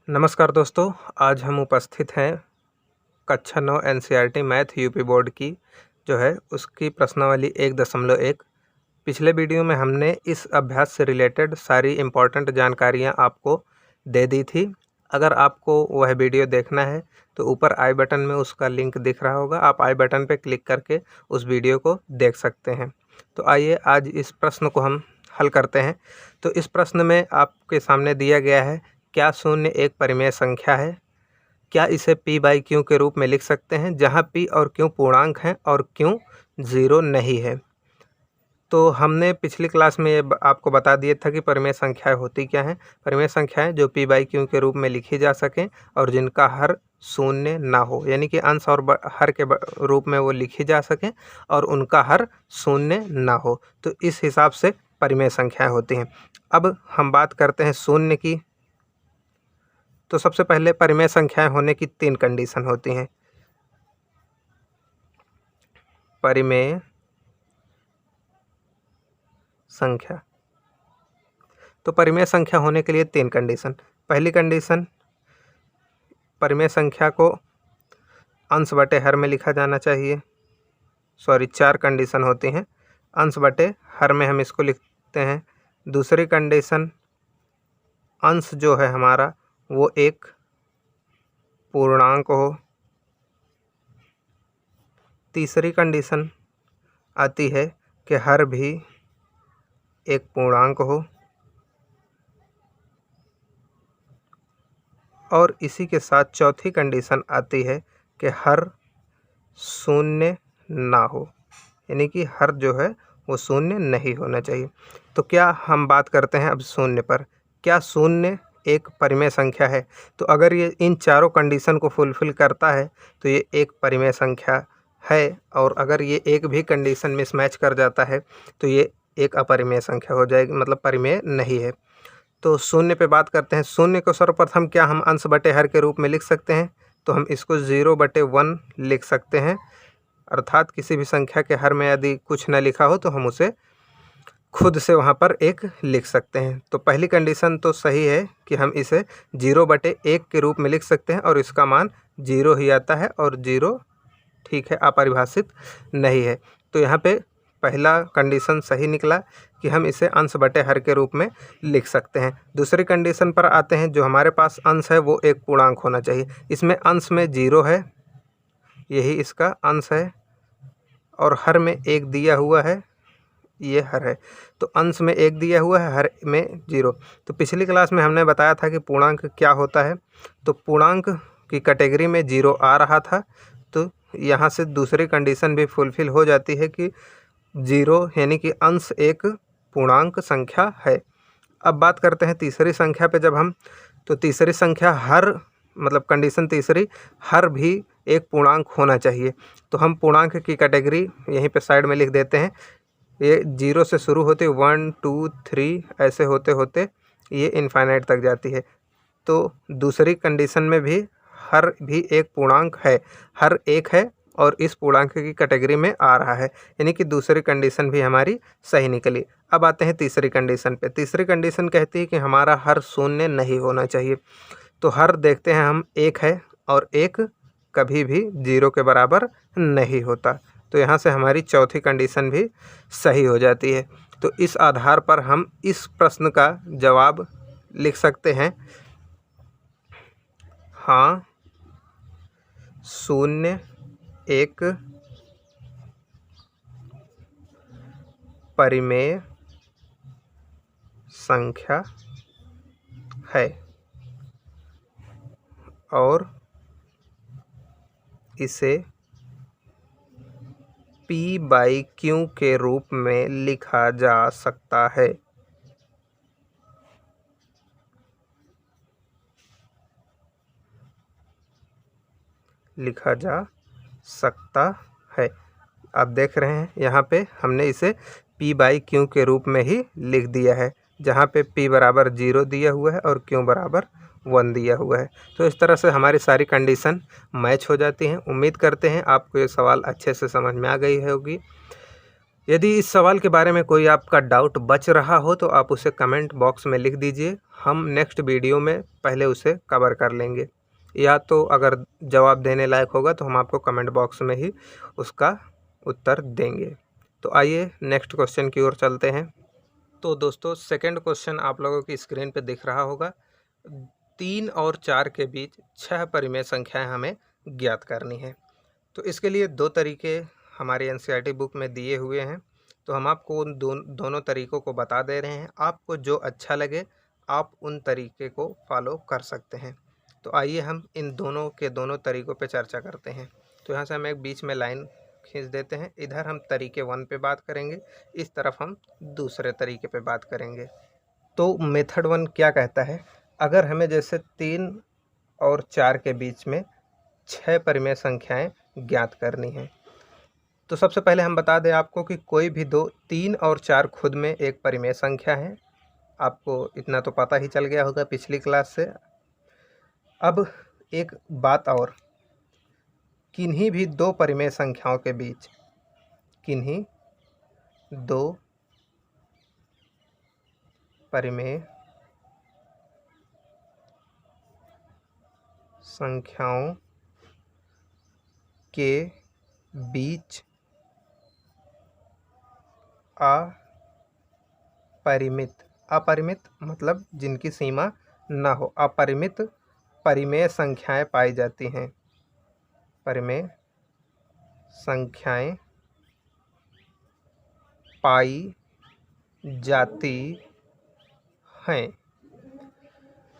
नमस्कार दोस्तों, आज हम उपस्थित हैं कक्षा 9 एनसीईआरटी मैथ यूपी बोर्ड की जो है उसकी प्रश्नावली 1.1। पिछले वीडियो में हमने इस अभ्यास से रिलेटेड सारी इम्पॉर्टेंट जानकारियां आपको दे दी थी। अगर आपको वह वीडियो देखना है तो ऊपर आई बटन में उसका लिंक दिख रहा होगा, आप आई बटन पर क्लिक करके उस वीडियो को देख सकते हैं। तो आइए आज इस प्रश्न को हम हल करते हैं। तो इस प्रश्न में आपके सामने दिया गया है, क्या शून्य एक परिमेय संख्या है? क्या इसे p बाई क्यू के रूप में लिख सकते हैं, जहां p और q पूर्णांक हैं और q 0 नहीं है। तो हमने पिछली क्लास में ये आपको बता दिया था कि परिमेय संख्याएं होती क्या हैं। परिमेय संख्याएं जो p बाई क्यू के रूप में लिखी जा सकें और जिनका हर शून्य ना हो, यानी कि अंश और हर के रूप में वो लिखी जा सकें और उनका हर शून्य ना हो, तो इस हिसाब से परिमेय संख्याएं होती हैं। अब हम बात करते हैं शून्य की। तो सबसे पहले परिमेय संख्याएं होने की 3 कंडीशन होती हैं। परिमेय संख्या, तो परिमेय संख्या होने के लिए 3 कंडीशन। पहली कंडीशन, परिमेय संख्या को अंश बटे हर में लिखा जाना चाहिए। 4 कंडीशन होती हैं। अंश बटे हर में हम इसको लिखते हैं। दूसरी कंडीशन, अंश जो है हमारा वो एक पूर्णांक हो। तीसरी कंडीशन आती है कि हर भी एक पूर्णांक हो, और इसी के साथ चौथी कंडीशन आती है कि हर शून्य ना हो, यानी कि हर जो है वो शून्य नहीं होना चाहिए। तो क्या हम बात करते हैं अब शून्य पर। क्या शून्य एक परिमेय संख्या है? तो अगर ये इन चारों कंडीशन को फुलफिल करता है तो ये एक परिमेय संख्या है, और अगर ये एक भी कंडीशन मिसमैच कर जाता है तो ये एक अपरिमेय संख्या हो जाएगी, मतलब परिमेय नहीं है। तो शून्य पे बात करते हैं। शून्य को सर्वप्रथम क्या हम अंश बटे हर के रूप में लिख सकते हैं? तो हम इसको 0/1 लिख सकते हैं, अर्थात किसी भी संख्या के हर में यदि कुछ न लिखा हो तो हम उसे खुद से वहाँ पर 1 लिख सकते हैं। तो पहली कंडीशन तो सही है कि हम इसे 0/1 के रूप में लिख सकते हैं और इसका मान 0 ही आता है, और 0 ठीक है, अपरिभाषित नहीं है। तो यहाँ पे पहला कंडीशन सही निकला कि हम इसे अंश बटे हर के रूप में लिख सकते हैं। दूसरी कंडीशन पर आते हैं। जो हमारे पास अंश है वो एक पूर्णांक होना चाहिए। इसमें अंश में 0 है, यही इसका अंश है, और हर में 1 दिया हुआ है, ये हर है। तो अंश में 1 दिया हुआ है, हर में 0। तो पिछली क्लास में हमने बताया था कि पूर्णांक क्या होता है। तो पूर्णांक की कैटेगरी में 0 आ रहा था, तो यहाँ से दूसरी कंडीशन भी फुलफिल हो जाती है कि 0 यानी कि अंश एक पूर्णांक संख्या है। अब बात करते हैं तीसरी संख्या पे जब हम, तो तीसरी संख्या हर, मतलब कंडीशन तीसरी, हर भी एक पूर्णांक होना चाहिए। तो हम पूर्णांक की कैटेगरी यहीं पे साइड में लिख देते हैं। ये 0 से शुरू होते 1 2 3 ऐसे होते होते ये इनफाइनाइट तक जाती है। तो दूसरी कंडीशन में भी हर भी एक पूर्णांक है, हर एक है और इस पूर्णांक की कैटेगरी में आ रहा है, यानी कि दूसरी कंडीशन भी हमारी सही निकली। अब आते हैं तीसरी कंडीशन पे। तीसरी कंडीशन कहती है कि हमारा हर शून्य नहीं होना चाहिए। तो हर देखते हैं हम 1 है, और 1 कभी भी 0 के बराबर नहीं होता। तो यहाँ से हमारी चौथी कंडीशन भी सही हो जाती है। तो इस आधार पर हम इस प्रश्न का जवाब लिख सकते हैं, हाँ शून्य एक परिमेय संख्या है और इसे p बाई क्यू के रूप में लिखा जा सकता है। लिखा जा सकता है। आप देख रहे हैं यहाँ पे हमने इसे p बाई क्यू के रूप में ही लिख दिया है, जहाँ पे p बराबर 0 दिया हुआ है और q बराबर 1 दिया हुआ है। तो इस तरह से हमारी सारी कंडीशन मैच हो जाती हैं। उम्मीद करते हैं आपको ये सवाल अच्छे से समझ में आ गई होगी। यदि इस सवाल के बारे में कोई आपका डाउट बच रहा हो तो आप उसे कमेंट बॉक्स में लिख दीजिए, हम नेक्स्ट वीडियो में पहले उसे कवर कर लेंगे, या तो अगर जवाब देने लायक होगा तो हम आपको कमेंट बॉक्स में ही उसका उत्तर देंगे। तो आइए नेक्स्ट क्वेश्चन की ओर चलते हैं। तो दोस्तों सेकंड क्वेश्चन आप लोगों की स्क्रीन पे दिख रहा होगा। 3 और 4 के बीच 6 परिमेय संख्याएं हमें ज्ञात करनी है। तो इसके लिए 2 तरीके हमारी एनसीईआरटी बुक में दिए हुए हैं, तो हम आपको उन दोनों तरीकों को बता दे रहे हैं। आपको जो अच्छा लगे आप उन तरीके को फॉलो कर सकते हैं। तो आइए हम इन दोनों के दोनों तरीकों पे चर्चा करते हैं। तो यहाँ से हम एक बीच में लाइन खींच देते हैं। इधर हम तरीके 1 पे बात करेंगे, इस तरफ हम दूसरे तरीके पे बात करेंगे। तो मेथड 1 क्या कहता है, अगर हमें जैसे 3 और 4 के बीच में 6 परिमेय संख्याएं ज्ञात करनी है, तो सबसे पहले हम बता दें आपको कि कोई भी 3 और 4 खुद में एक परिमेय संख्या है। आपको इतना तो पता ही चल गया होगा पिछली क्लास से। अब एक बात और, किन्हीं भी 2 परिमेय संख्याओं के बीच, किन्हीं 2 परिमेय संख्याओं के बीच अपरिमित मतलब जिनकी सीमा ना हो, अपरिमित परिमेय संख्याएं पाई जाती हैं, परिमेय संख्याएं पाई जाती हैं।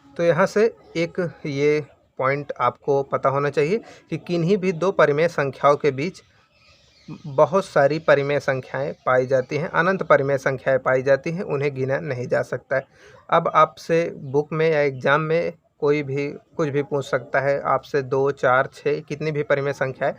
तो यहाँ से एक ये पॉइंट आपको पता होना चाहिए कि किन्हीं भी 2 परिमेय संख्याओं के बीच बहुत सारी परिमेय संख्याएं पाई जाती हैं, अनंत परिमेय संख्याएं पाई जाती हैं, उन्हें गिना नहीं जा सकता है। अब आपसे बुक में या एग्ज़ाम में कोई भी कुछ भी पूछ सकता है, आपसे 2, 4, 6 कितनी भी परिमेय संख्याएं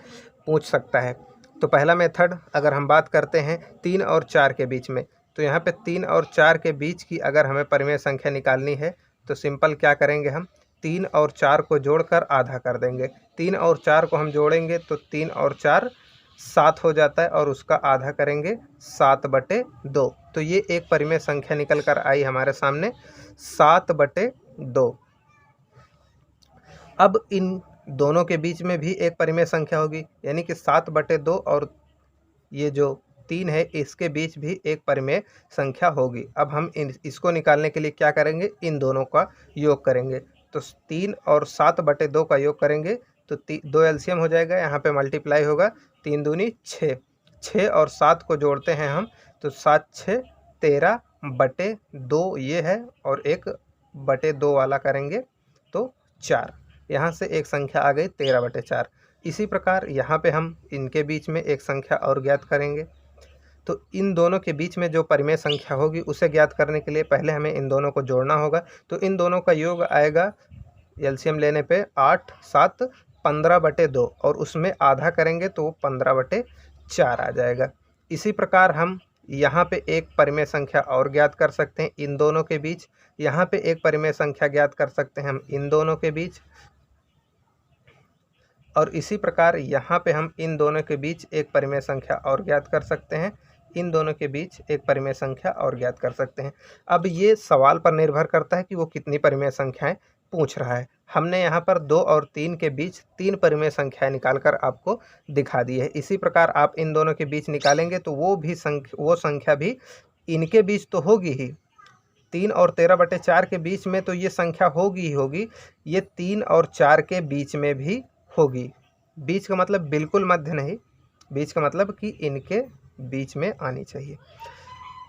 पूछ सकता है। तो पहला मेथड अगर हम बात करते हैं 3 और 4 के बीच में, तो यहाँ पे 3 और 4 के बीच की अगर हमें परिमेय संख्या निकालनी है तो सिंपल क्या करेंगे, हम 3 और 4 को जोड़कर आधा कर देंगे। 3 और 4 को हम जोड़ेंगे तो 3 और 4 7 हो जाता है और उसका आधा करेंगे 7/2। तो ये एक परिमेय संख्या निकल कर आई हमारे सामने 7/2। अब इन दोनों के बीच में भी एक परिमेय संख्या होगी, यानी कि 7/2 और ये जो 3 है इसके बीच भी एक परिमेय संख्या होगी। अब हम इसको निकालने के लिए क्या करेंगे, इन दोनों का योग करेंगे। तो 3 और 7/2 का योग करेंगे तो 2 एलसीएम हो जाएगा, यहाँ पे मल्टीप्लाई होगा, 3 दूनी 6, 6 और 7 को जोड़ते हैं हम तो 7 6 13/2 ये है, और 1/2 वाला करेंगे तो 4। यहाँ से एक संख्या आ गई 13/4। इसी प्रकार यहाँ पे हम इनके बीच में एक संख्या और ज्ञात करेंगे। तो इन दोनों के बीच में जो परिमेय संख्या होगी उसे ज्ञात करने के लिए पहले हमें इन दोनों को जोड़ना होगा। तो इन दोनों का योग आएगा एलसीएम लेने पे 8 7 15/2 और उसमें आधा करेंगे तो 15/4 आ जाएगा। इसी प्रकार हम यहाँ पे एक परिमेय संख्या और ज्ञात कर सकते हैं इन दोनों के बीच, यहाँ पे एक परिमेय संख्या ज्ञात कर सकते हैं हम इन दोनों के बीच, और इसी प्रकार यहाँ पे हम इन दोनों के बीच एक परिमेय संख्या और ज्ञात कर सकते हैं, इन दोनों के बीच एक परिमेय संख्या और ज्ञात कर सकते हैं। अब ये सवाल पर निर्भर करता है कि वो कितनी परिमेय संख्याएं पूछ रहा है। हमने यहाँ पर 2 और 3 के बीच 3 परिमेय संख्याएं निकालकर आपको दिखा दी है। इसी प्रकार आप इन दोनों के बीच निकालेंगे तो वो संख्या भी इनके बीच तो होगी ही। 3 और 13/4 के बीच में तो ये संख्या होगी ही होगी, ये 3 और 4 के बीच में भी होगी। बीच का मतलब बिल्कुल मध्य नहीं, बीच का मतलब कि इनके बीच में आनी चाहिए।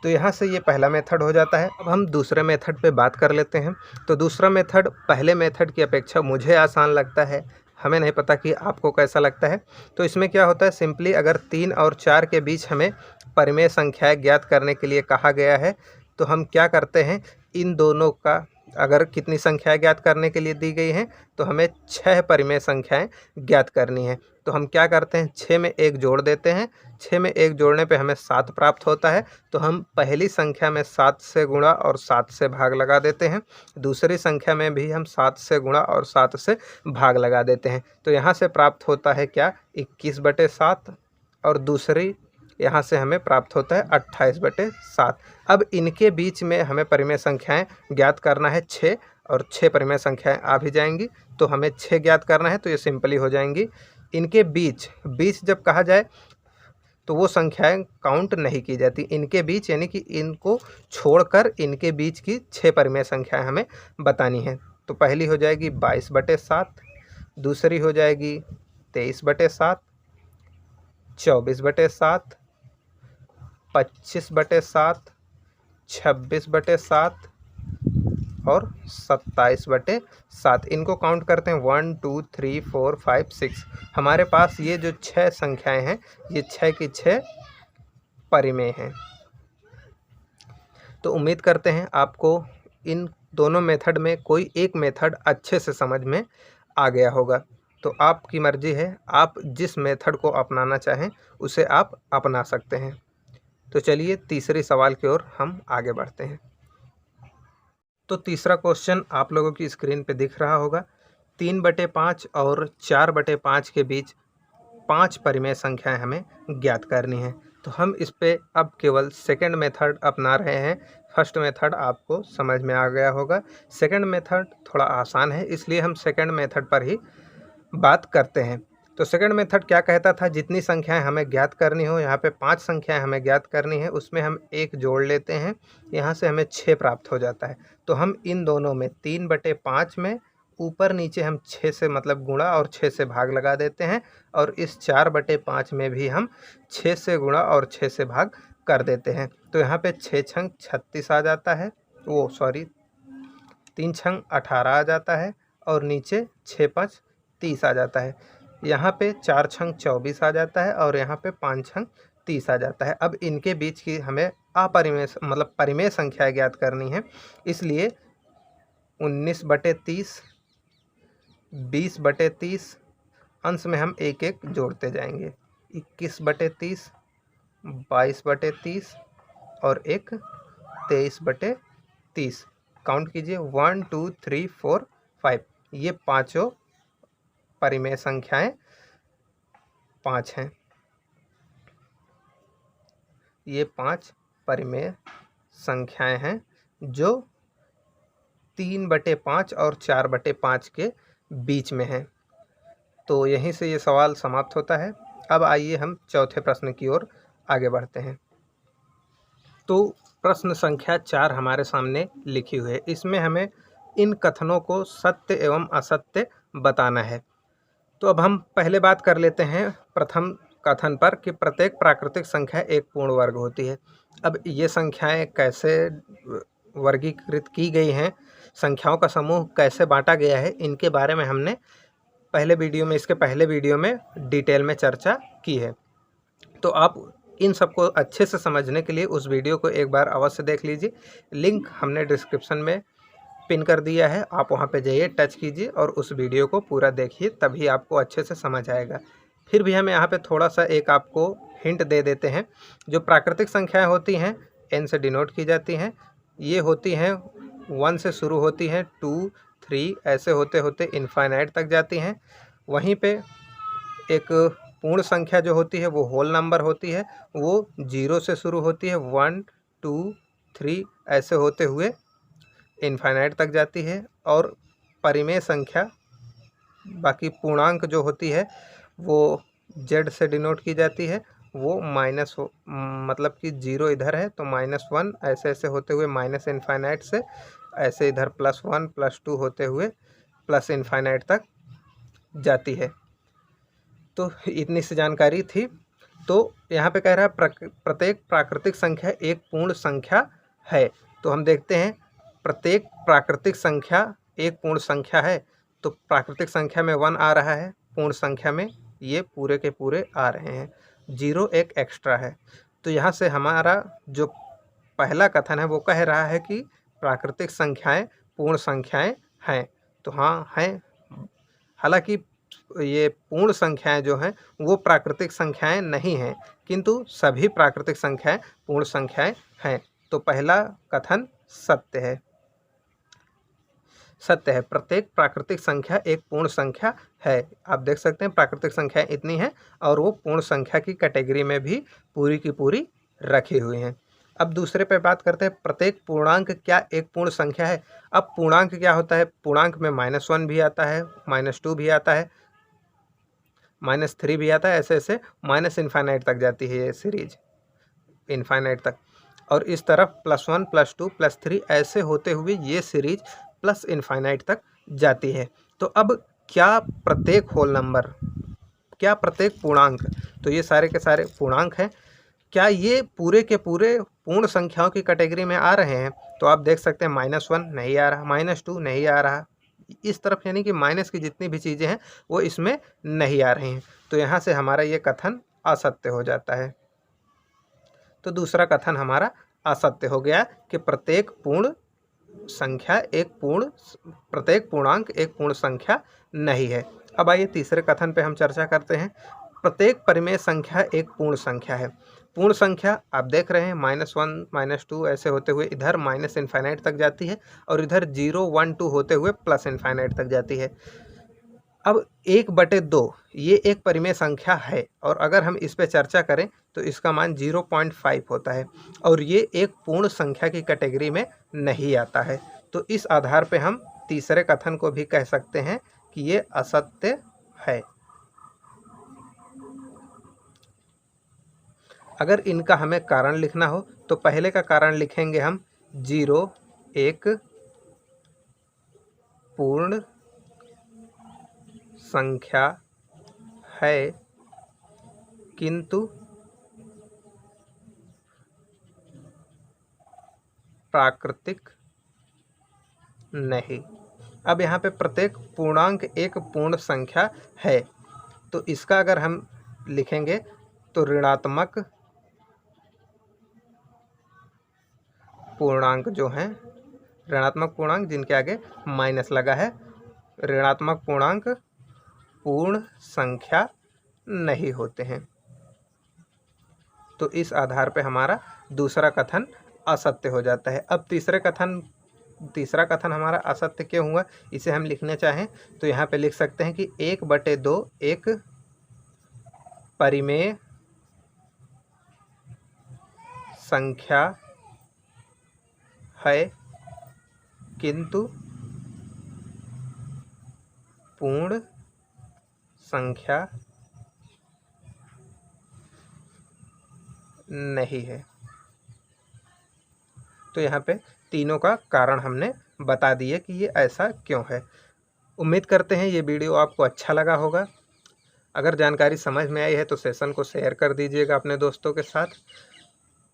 तो यहाँ से ये पहला मेथड हो जाता है। अब हम दूसरे मेथड पे बात कर लेते हैं। तो दूसरा मेथड पहले मेथड की अपेक्षा मुझे आसान लगता है, हमें नहीं पता कि आपको कैसा लगता है। तो इसमें क्या होता है, सिंपली अगर 3 और 4 के बीच हमें परिमेय संख्याएं ज्ञात करने के लिए कहा गया है तो हम क्या करते हैं, इन दोनों का अगर कितनी संख्याएं ज्ञात करने के लिए दी गई हैं तो हमें 6 परिमेय संख्याएं ज्ञात करनी है। तो हम क्या करते हैं, 6 में 1 जोड़ देते हैं, 6 में 1 जोड़ने पे हमें 7 प्राप्त होता है। तो हम पहली संख्या में 7 से गुणा और 7 से भाग लगा देते हैं, दूसरी संख्या में भी हम 7 से गुणा और 7 से भाग लगा देते हैं। तो यहाँ से प्राप्त होता है क्या, 21/7, और दूसरी यहाँ से हमें प्राप्त होता है 28/7। अब इनके बीच में हमें परिमेय संख्याएं ज्ञात करना है 6, और 6 परिमेय संख्याएं आ भी जाएंगी, तो हमें 6 ज्ञात करना है, तो ये सिंपली हो जाएंगी। इनके बीच जब कहा जाए तो वो संख्याएं काउंट नहीं की जाती। इनके बीच यानी कि इनको छोड़कर इनके बीच की 6 परिमेय संख्याएं हमें बतानी हैं। तो पहली हो जाएगी 22/7, दूसरी हो जाएगी 23/7, 24/7, 25/7, 26/7 और 27/7। इनको काउंट करते हैं 1 2 3 4 5 6। हमारे पास ये जो 6 संख्याएं हैं, ये 6 की 6 परिमेय हैं। तो उम्मीद करते हैं आपको इन दोनों मेथड में कोई एक मेथड अच्छे से समझ में आ गया होगा। तो आपकी मर्जी है, आप जिस मेथड को अपनाना चाहें उसे आप अपना सकते हैं। तो चलिए तीसरे सवाल की ओर हम आगे बढ़ते हैं। तो तीसरा क्वेश्चन आप लोगों की स्क्रीन पे दिख रहा होगा। 3/5 और 4/5 के बीच 5 परिमेय संख्याएं हमें ज्ञात करनी है। तो हम इस पे अब केवल सेकंड मेथड अपना रहे हैं। फर्स्ट मेथड आपको समझ में आ गया होगा। सेकंड मेथड थोड़ा आसान है, इसलिए हम सेकंड मेथड पर ही बात करते हैं। तो सेकंड मेथड क्या कहता था, जितनी संख्याएं हमें ज्ञात करनी हो, यहाँ पे 5 संख्याएं हमें ज्ञात करनी है, उसमें हम 1 जोड़ लेते हैं, यहाँ से हमें 6 प्राप्त हो जाता है। तो हम इन दोनों में 3/5 में ऊपर नीचे हम 6 से मतलब गुणा और 6 से भाग लगा देते हैं, और इस 4/5 में भी हम 6 से गुणा और 6 से भाग कर देते हैं। तो यहाँ पे 6 छंग 36 आ जाता है, 3 छंग 18 आ जाता है, और नीचे 6 5 30 आ जाता है। यहाँ पे 4 छंग 24 आ जाता है, और यहाँ पे 5 छंग 30 आ जाता है। अब इनके बीच की हमें अपरिमेय मतलब परिमेय संख्या ज्ञात करनी है, इसलिए 19/30, 20/30, अंश में हम 1 जोड़ते जाएंगे। 21/30, 22/30 और एक 23/30। काउंट कीजिए 1 2 3 4 5। ये पांचों परिमेय संख्याएं 5 हैं। ये 5 परिमेय संख्याएं हैं जो 3/5 और 4/5 के बीच में हैं। तो यहीं से ये सवाल समाप्त होता है। अब आइए हम चौथे प्रश्न की ओर आगे बढ़ते हैं। तो प्रश्न संख्या 4 हमारे सामने लिखी हुई है। इसमें हमें इन कथनों को सत्य एवं असत्य बताना है। तो अब हम पहले बात कर लेते हैं प्रथम कथन पर कि प्रत्येक प्राकृतिक संख्या एक पूर्ण वर्ग होती है। अब ये संख्याएं कैसे वर्गीकृत की गई हैं, संख्याओं का समूह कैसे बांटा गया है, इनके बारे में हमने इसके पहले वीडियो में डिटेल में चर्चा की है। तो आप इन सबको अच्छे से समझने के लिए उस वीडियो को एक बार अवश्य देख लीजिए। लिंक हमने डिस्क्रिप्शन में पिन कर दिया है, आप वहां पे जाइए, टच कीजिए और उस वीडियो को पूरा देखिए, तभी आपको अच्छे से समझ आएगा। फिर भी हम यहाँ पे थोड़ा सा एक आपको हिंट दे देते हैं। जो प्राकृतिक संख्याएं होती हैं n से डिनोट की जाती हैं। ये होती हैं 1 से शुरू होती हैं, 2 3 ऐसे होते होते इनफाइनाइट तक जाती हैं। वहीं पे एक पूर्ण संख्या जो होती है वो होल नंबर होती है, वो 0 से शुरू होती है, 1 2 3 ऐसे होते हुए इनफाइनाइट तक जाती है। और परिमेय संख्या बाकी पूर्णांक जो होती है वो z से डिनोट की जाती है, वो माइनस मतलब कि 0 इधर है तो -1 ऐसे ऐसे होते हुए माइनस इनफाइनाइट से ऐसे इधर +1 +2 होते हुए प्लस इनफाइनाइट तक जाती है। तो इतनी सी जानकारी थी। तो यहाँ पे कह रहा है प्रत्येक प्राकृतिक संख्या एक पूर्ण संख्या है। तो हम देखते हैं प्रत्येक प्राकृतिक संख्या एक पूर्ण संख्या है। तो प्राकृतिक संख्या में 1 आ रहा है, पूर्ण संख्या में ये पूरे के पूरे आ रहे हैं, 0 एक एक्स्ट्रा है। तो यहाँ से हमारा जो पहला कथन है वो कह रहा है कि प्राकृतिक संख्याएं पूर्ण संख्याएं हैं। तो हाँ हैं, हालांकि ये पूर्ण संख्याएं जो हैं वो प्राकृतिक संख्याएं नहीं हैं, किंतु सभी प्राकृतिक संख्याएं पूर्ण संख्याएं हैं। तो पहला कथन सत्य है। सत्य है। प्रत्येक प्राकृतिक संख्या एक पूर्ण संख्या है। आप देख सकते हैं प्राकृतिक संख्या इतनी है और वो पूर्ण संख्या की कैटेगरी में भी पूरी की पूरी रखी हुई हैं। अब दूसरे पे बात करते हैं, प्रत्येक पूर्णांक क्या एक पूर्ण संख्या है। अब पूर्णांक क्या होता है, पूर्णांक में -1 भी आता है, -2 भी आता है, -3 भी आता है, ऐसे ऐसे माइनस इन्फाइनाइट तक जाती है ये सीरीज, इन्फाइनाइट तक। और इस तरफ +1 +2 +3 ऐसे होते हुए ये सीरीज प्लस इन्फाइनाइट तक जाती है। तो अब क्या प्रत्येक होल नंबर, क्या प्रत्येक पूर्णांक, तो ये सारे के सारे पूर्णांक हैं, क्या ये पूरे के पूरे पूर्ण संख्याओं की कैटेगरी में आ रहे हैं। तो आप देख सकते हैं -1 नहीं आ रहा, -2 नहीं आ रहा, इस तरफ यानी कि माइनस की जितनी भी चीज़ें हैं वो इसमें नहीं आ रही हैं। तो यहाँ से हमारा ये कथन असत्य हो जाता है। तो दूसरा कथन हमारा असत्य हो गया कि प्रत्येक पूर्ण संख्या एक पूर्ण, प्रत्येक पूर्णांक एक पूर्ण संख्या नहीं है। अब आइए तीसरे कथन पे हम चर्चा करते हैं। प्रत्येक परिमेय संख्या एक पूर्ण संख्या है। पूर्ण संख्या आप देख रहे हैं -1 -2 ऐसे होते हुए इधर माइनस इन्फाइनाइट तक जाती है और इधर 0 1 2 होते हुए प्लस इन्फाइनाइट तक जाती है। अब 1/2 ये एक परिमेय संख्या है और अगर हम इस पे चर्चा करें तो इसका मान 0.5 होता है और ये एक पूर्ण संख्या की कैटेगरी में नहीं आता है। तो इस आधार पे हम तीसरे कथन को भी कह सकते हैं कि ये असत्य है। अगर इनका हमें कारण लिखना हो तो पहले का कारण लिखेंगे हम 0 एक पूर्ण संख्या है किंतु प्राकृतिक नहीं। अब यहाँ पे प्रत्येक पूर्णांक एक पूर्ण संख्या है, तो इसका अगर हम लिखेंगे तो ऋणात्मक पूर्णांक जो हैं, ऋणात्मक पूर्णांक जिनके आगे माइनस लगा है, ऋणात्मक पूर्णांक पूर्ण संख्या नहीं होते हैं। तो इस आधार पे हमारा दूसरा कथन असत्य हो जाता है। अब तीसरा कथन हमारा असत्य क्यों हुआ, इसे हम लिखने चाहें तो यहाँ पे लिख सकते हैं कि 1/2 एक परिमेय संख्या है किंतु पूर्ण संख्या नहीं है। तो यहाँ पे तीनों का कारण हमने बता दिए कि ये ऐसा क्यों है। उम्मीद करते हैं ये वीडियो आपको अच्छा लगा होगा। अगर जानकारी समझ में आई है तो सेशन को शेयर कर दीजिएगा अपने दोस्तों के साथ,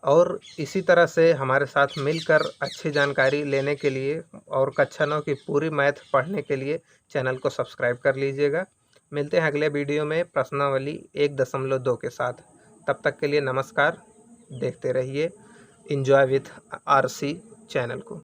और इसी तरह से हमारे साथ मिलकर अच्छी जानकारी लेने के लिए और कक्षा 9 की पूरी मैथ पढ़ने के लिए चैनल को सब्सक्राइब कर लीजिएगा। मिलते हैं अगले वीडियो में प्रश्नावली 1.2 के साथ। तब तक के लिए नमस्कार। देखते रहिए एंजॉय विथ RC चैनल को।